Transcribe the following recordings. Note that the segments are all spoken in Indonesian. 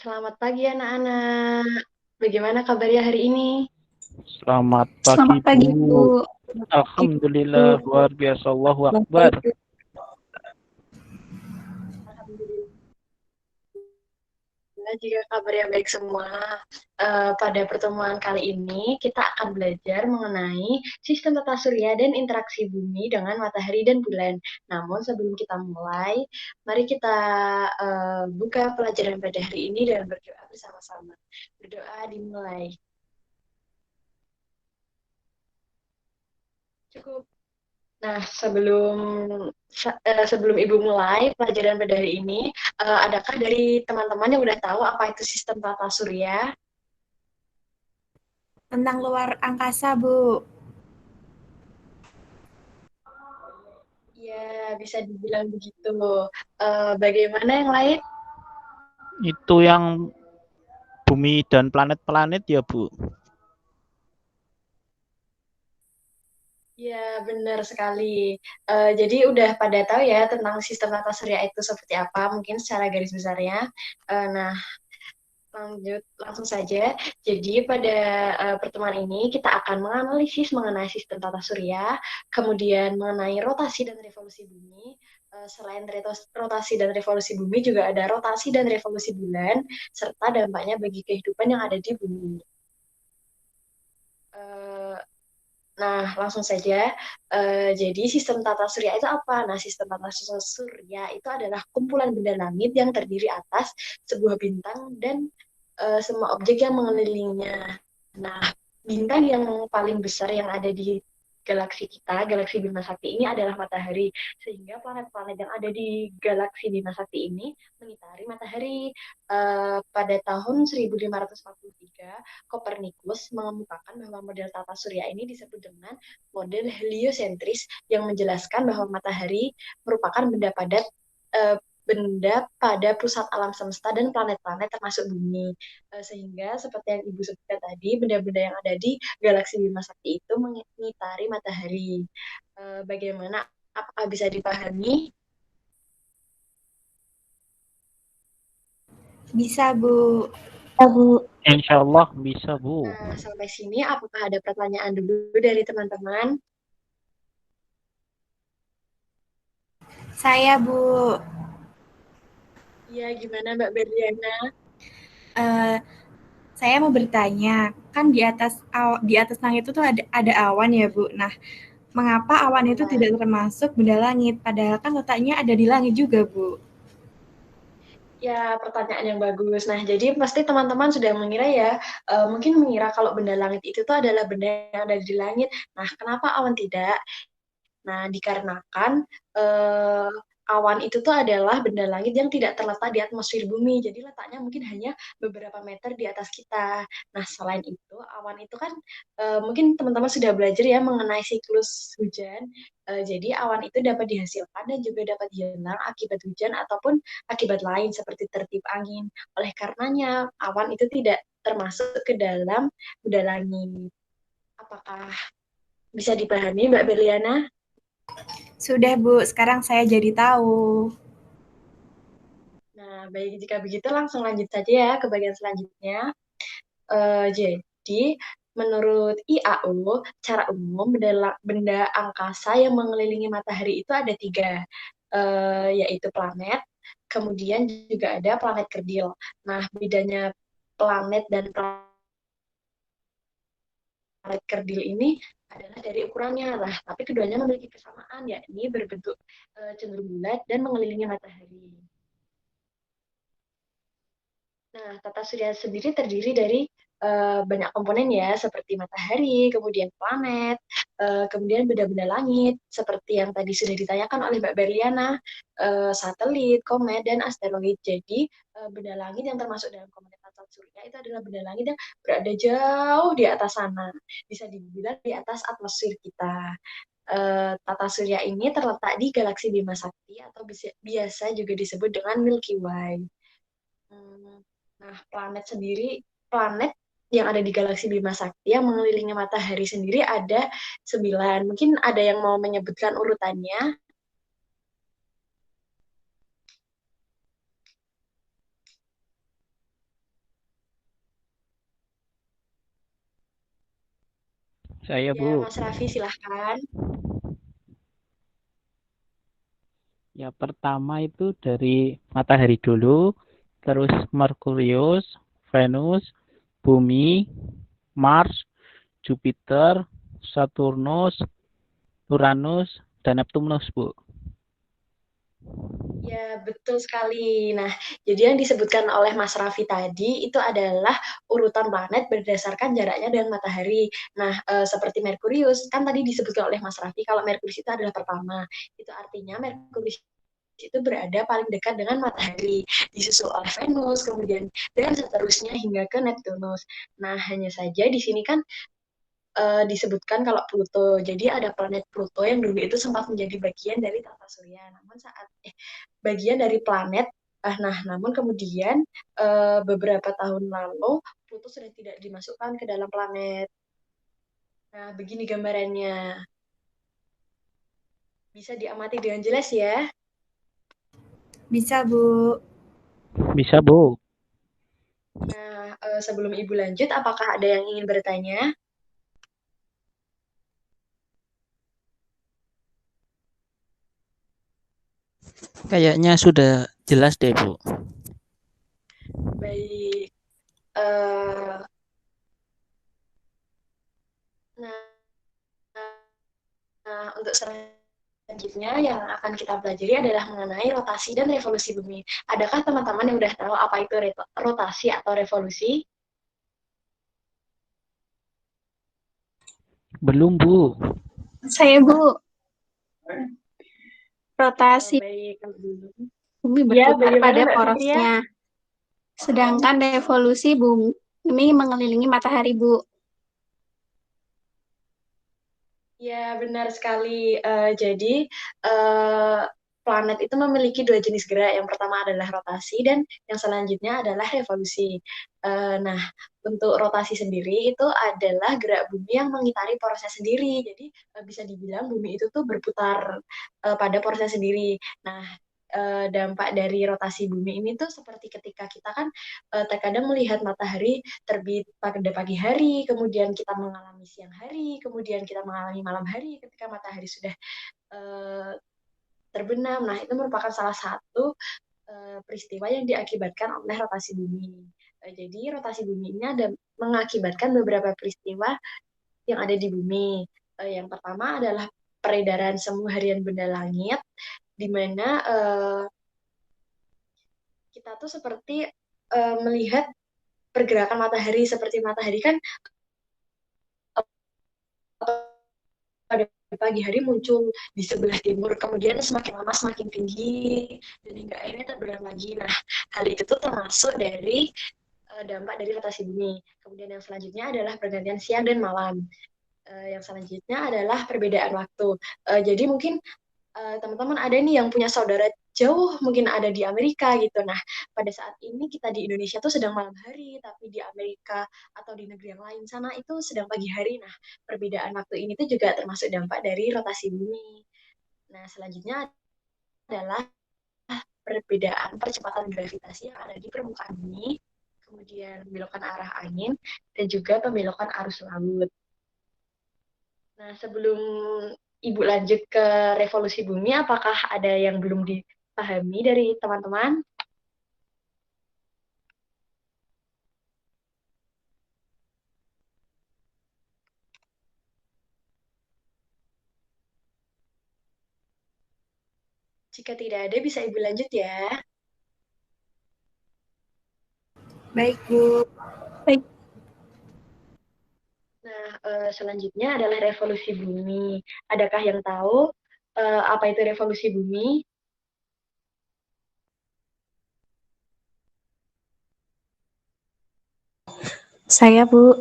Selamat pagi anak-anak. Bagaimana kabarnya hari ini? Selamat pagi, Selamat pagi, Bu. Bu. Ibu. Alhamdulillah, luar biasa. Allahu Akbar. Baik, Alhamdulillah jika kabarnya baik semua. Pada pertemuan kali ini kita akan belajar mengenai sistem tata surya dan interaksi bumi dengan matahari dan bulan. Namun sebelum kita mulai, mari kita buka pelajaran pada hari ini dan berdoa bersama-sama. Berdoa dimulai. Cukup. Nah, sebelum Ibu mulai pelajaran pada hari ini, adakah dari teman-teman yang udah tahu apa itu sistem tata surya? tentang luar angkasa, Bu. Ya, bisa dibilang begitu. Bagaimana yang lain? Itu yang bumi dan planet-planet ya, Bu. Ya, benar sekali. Jadi udah pada tahu ya tentang sistem tata surya itu seperti apa, mungkin secara garis besarnya. Nah, langsung saja. Jadi pada pertemuan ini kita akan menganalisis mengenai sistem tata surya, kemudian mengenai rotasi dan revolusi bumi. Selain rotasi dan revolusi bumi juga ada rotasi dan revolusi bulan serta dampaknya bagi kehidupan yang ada di bumi. Eh, Nah, langsung saja. Jadi sistem tata surya itu apa? Nah, sistem tata surya itu adalah kumpulan benda langit yang terdiri atas sebuah bintang dan semua objek yang mengelilinginya. Nah, bintang yang paling besar yang ada di galaksi kita, galaksi Bima Sakti ini adalah matahari. Sehingga planet-planet yang ada di galaksi Bima Sakti ini mengitari matahari. Pada tahun 1543, Kopernikus mengemukakan bahwa model tata surya ini disebut dengan model heliosentris yang menjelaskan bahwa matahari merupakan benda padat eh, benda pada pusat alam semesta dan planet-planet termasuk bumi. Sehingga seperti yang Ibu sebutkan tadi, benda-benda yang ada di galaksi Bima Sakti itu mengitari matahari. Bagaimana? Apakah bisa dipahami? Bisa, Bu. Insya Allah bisa, Bu. Nah, sampai sini apakah ada pertanyaan dulu dari teman-teman? Saya, Bu. Iya, gimana Mbak Berliana? Eh, saya mau bertanya, kan di atas langit itu tuh ada awan ya, Bu. Nah, mengapa awan itu Ya, tidak termasuk benda langit? Padahal kan letaknya ada di langit juga, Bu. ya, pertanyaan yang bagus. Nah, jadi pasti teman-teman sudah mengira ya, mungkin mengira kalau benda langit itu tuh adalah benda yang ada di langit. Nah, kenapa awan tidak? Nah, dikarenakan eh, awan itu tuh adalah benda langit yang tidak terletak di atmosfer bumi. Jadi letaknya mungkin hanya beberapa meter di atas kita. Nah, selain itu, awan itu kan mungkin teman-teman sudah belajar ya mengenai siklus hujan. Jadi awan itu dapat dihasilkan dan juga dapat hilang akibat hujan ataupun akibat lain seperti tertib angin. Oleh karenanya, awan itu tidak termasuk ke dalam benda langit. Apakah bisa dipahami, Mbak Berliana? Sudah, Bu. Sekarang saya jadi tahu. Nah, baik jika begitu langsung lanjut saja ya ke bagian selanjutnya. Jadi, menurut IAU, cara umum benda angkasa yang mengelilingi matahari itu ada tiga, yaitu planet, kemudian juga ada planet kerdil. Nah, bedanya planet dan planet kerdil ini adalah dari ukurannya lah, tapi keduanya memiliki kesamaan, yakni berbentuk cenderung bulat dan mengelilingi matahari. Nah, tata surya sendiri terdiri dari banyak komponen ya, seperti matahari, kemudian planet, kemudian benda-benda langit, seperti yang tadi sudah ditanyakan oleh Mbak Berliana, satelit, komet, dan asteroid. Jadi, benda langit yang termasuk dalam komponen tata surya itu adalah benda langit yang berada jauh di atas sana, bisa dibilang di atas atmosfer kita. Tata surya ini terletak di galaksi Bima Sakti atau biasa juga disebut dengan Milky Way. Hmm, Nah, planet yang ada di galaksi Bima Sakti yang mengelilingi matahari sendiri ada 9. Mungkin ada yang mau menyebutkan urutannya. Saya, Ya, Bu. Mas Raffi silahkan. Ya, pertama itu dari matahari dulu, terus Merkurius, Venus, Bumi, Mars, Jupiter, Saturnus, Uranus, dan Neptunus, Bu. Ya, betul sekali. Nah, jadi yang disebutkan oleh Mas Raffi tadi itu adalah urutan planet berdasarkan jaraknya dengan matahari. Nah, seperti Merkurius, kan tadi disebutkan oleh Mas Raffi kalau Merkurius itu adalah pertama. Itu artinya Merkurius itu berada paling dekat dengan matahari, disusul oleh Venus, kemudian dan seterusnya hingga ke Neptunus. Nah, hanya saja di sini kan disebutkan kalau Pluto. Jadi ada planet Pluto yang dulu itu sempat menjadi bagian dari tata surya. Namun saat bagian dari planet, nah namun kemudian beberapa tahun lalu Pluto sudah tidak dimasukkan ke dalam planet. Nah, begini gambarannya. Bisa diamati dengan jelas ya. Bisa, Bu. Bisa, Bu. Nah, sebelum Ibu lanjut, apakah ada yang ingin bertanya? Kayaknya sudah jelas deh, Bu. Baik. Eh, nah, untuk selanjutnya yang akan kita pelajari adalah mengenai rotasi dan revolusi bumi. Adakah teman-teman yang udah tahu apa itu rotasi atau revolusi? Belum, Bu. Saya, Bu. Rotasi Baik, kalau belum. bumi Ya, berputar bagaimana pada Mbak Fitria? porosnya. Sedangkan revolusi bumi mengelilingi matahari, Bu. Ya, benar sekali. Jadi, eh, planet itu memiliki dua jenis gerak. Yang pertama adalah rotasi dan yang selanjutnya adalah revolusi. Nah, untuk rotasi sendiri itu adalah gerak bumi yang mengitari porosnya sendiri. Jadi, bisa dibilang bumi itu tuh berputar pada porosnya sendiri. Nah, dampak dari rotasi bumi ini tuh seperti ketika kita kan terkadang melihat matahari terbit pada pagi hari, kemudian kita mengalami siang hari, kemudian kita mengalami malam hari ketika matahari sudah uh, terbenam. Nah, itu merupakan salah satu peristiwa yang diakibatkan oleh rotasi bumi. Jadi, rotasi bumi ini ada mengakibatkan beberapa peristiwa yang ada di bumi. Yang pertama adalah peredaran semu harian benda langit, di mana kita tuh seperti melihat pergerakan matahari. Seperti matahari kan pada pagi hari muncul di sebelah timur, kemudian semakin lama semakin tinggi, dan hingga akhirnya terbenam lagi. Nah, hal itu tuh termasuk dari dampak dari rotasi bumi. Kemudian yang selanjutnya adalah pergantian siang dan malam. Yang selanjutnya adalah perbedaan waktu. Jadi mungkin teman-teman ada nih yang punya saudara jauh, mungkin ada di Amerika gitu. Nah, pada saat ini kita di Indonesia tuh sedang malam hari, tapi di Amerika atau di negeri yang lain sana itu sedang pagi hari. Nah, perbedaan waktu ini tuh juga termasuk dampak dari rotasi bumi. Nah, selanjutnya adalah perbedaan percepatan gravitasi yang ada di permukaan bumi, kemudian pembelokan arah angin, dan juga pembelokan arus laut. Nah, sebelum Ibu lanjut ke revolusi bumi, apakah ada yang belum dipahami dari teman-teman? Jika tidak ada, bisa Ibu lanjut ya. Baik, Bu. Nah, selanjutnya adalah revolusi bumi. Adakah yang tahu apa itu revolusi bumi? Saya, Bu.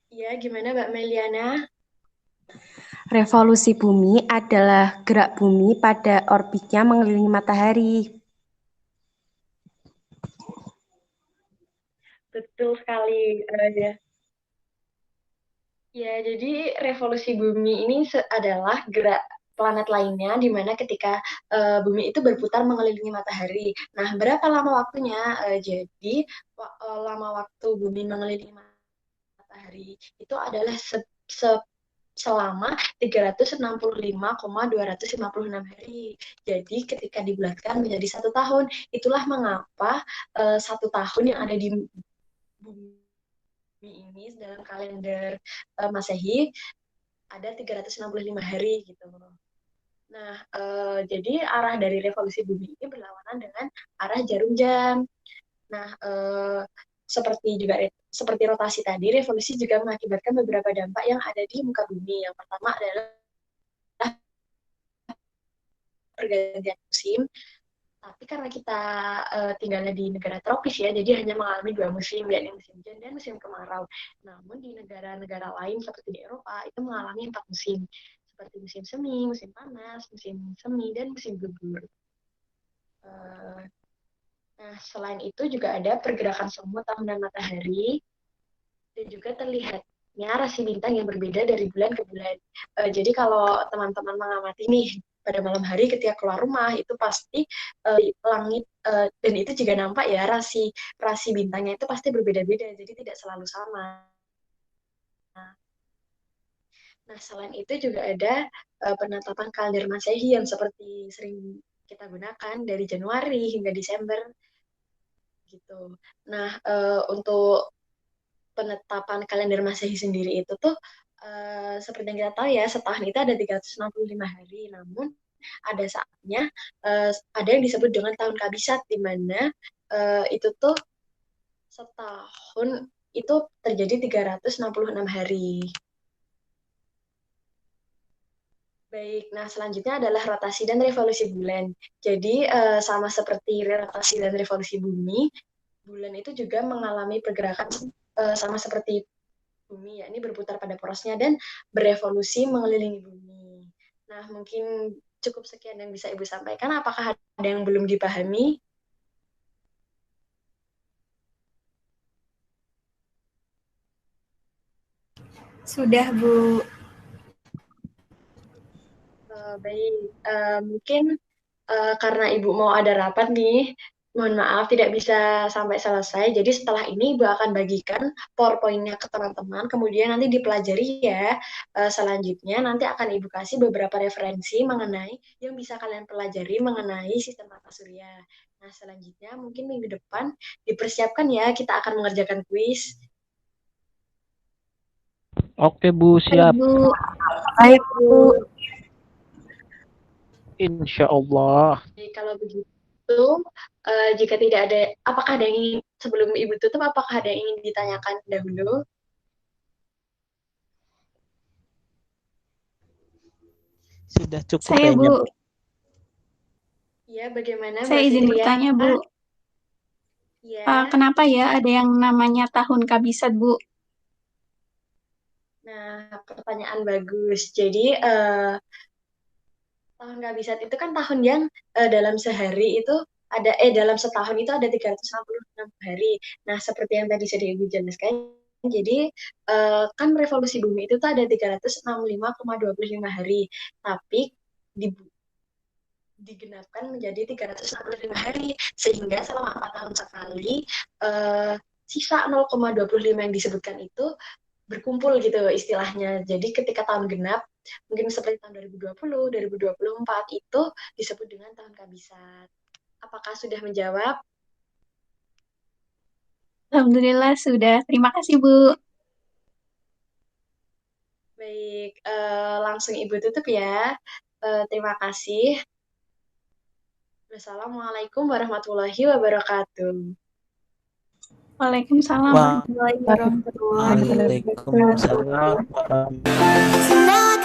Ya, gimana Mbak Meliana? Revolusi bumi adalah gerak bumi pada orbitnya mengelilingi matahari. Betul sekali. Ya. Ya, jadi revolusi bumi ini adalah gerak planet lainnya di mana ketika bumi itu berputar mengelilingi matahari. Nah, berapa lama waktunya? Jadi lama waktu bumi mengelilingi matahari itu adalah selama 365,256 hari. Jadi ketika dibulatkan menjadi 1 tahun, itulah mengapa 1 tahun yang ada di bumi ini dalam kalender Masehi ada 365 hari gitu. Nah, jadi arah dari revolusi bumi ini berlawanan dengan arah jarum jam. Nah, seperti rotasi tadi, revolusi juga mengakibatkan beberapa dampak yang ada di muka bumi. Yang pertama adalah pergantian musim. Tapi karena kita tinggalnya di negara tropis ya, jadi hanya mengalami 2 musim, yakni musim hujan dan musim kemarau. Namun di negara-negara lain seperti di Eropa itu mengalami 4 musim, seperti musim semi, musim panas, musim semi, dan musim gugur. Nah, selain itu juga ada pergerakan semut, tahun, dan matahari, dan juga terlihatnya rasi bintang yang berbeda dari bulan ke bulan. Jadi kalau teman-teman mengamati nih, pada malam hari ketika keluar rumah itu pasti langit dan itu juga nampak ya rasi bintangnya itu pasti berbeda-beda, jadi tidak selalu sama. Nah, selain itu juga ada penetapan kalender Masehi yang seperti sering kita gunakan dari Januari hingga Desember gitu. Nah, untuk penetapan kalender Masehi sendiri itu tuh seperti yang kita tahu ya, setahun itu ada 365 hari. Namun ada saatnya ada yang disebut dengan tahun kabisat, di mana itu tuh setahun itu terjadi 366 hari. Baik, nah selanjutnya adalah rotasi dan revolusi bulan. Jadi sama seperti rotasi dan revolusi bumi, bulan itu juga mengalami pergerakan sama seperti bumi, yakni berputar pada porosnya dan berevolusi mengelilingi bumi. Nah, mungkin cukup sekian yang bisa Ibu sampaikan. Apakah ada yang belum dipahami? Sudah, Bu. Baik, mungkin karena Ibu mau ada rapat nih, mohon maaf tidak bisa sampai selesai. Jadi setelah ini Ibu akan bagikan PowerPoint-nya ke teman-teman, kemudian nanti dipelajari ya. Selanjutnya nanti akan Ibu kasih beberapa referensi mengenai yang bisa kalian pelajari mengenai sistem tata surya. Nah, selanjutnya mungkin minggu depan dipersiapkan ya, kita akan mengerjakan kuis. Oke Bu, siap. Bu. Baik, Bu. Insya Allah. Jadi kalau begitu, jika tidak ada, apakah ada yang ingin, sebelum Ibu tutup, apakah ada yang ingin ditanyakan dahulu? Sudah cukup Saya, kayaknya. Bu. Ya, bagaimana Saya Mbak izin Fitria? bertanya, Bu. Ya, Kenapa ya ada yang namanya tahun kabisat, Bu? nah pertanyaan bagus. Jadi, tahun kabisat itu kan tahun yang dalam sehari itu dalam setahun itu ada 366 hari. Nah, seperti yang tadi sudah Ibu jelaskan, jadi kan revolusi bumi itu tuh ada 365,25 hari. Tapi digenapkan menjadi 365 hari, sehingga selama 4 tahun sekali sisa 0,25 yang disebutkan itu berkumpul gitu istilahnya. Jadi ketika tahun genap, mungkin seperti tahun 2020, 2024 itu disebut dengan tahun kabisat. Apakah sudah menjawab? Alhamdulillah sudah. Terima kasih, Bu. Baik, langsung Ibu tutup ya. Terima kasih. Wassalamualaikum warahmatullahi wabarakatuh. Waalaikumsalam warahmatullahi wabarakatuh. Waalaikumsalam warahmatullahi wabarakatuh.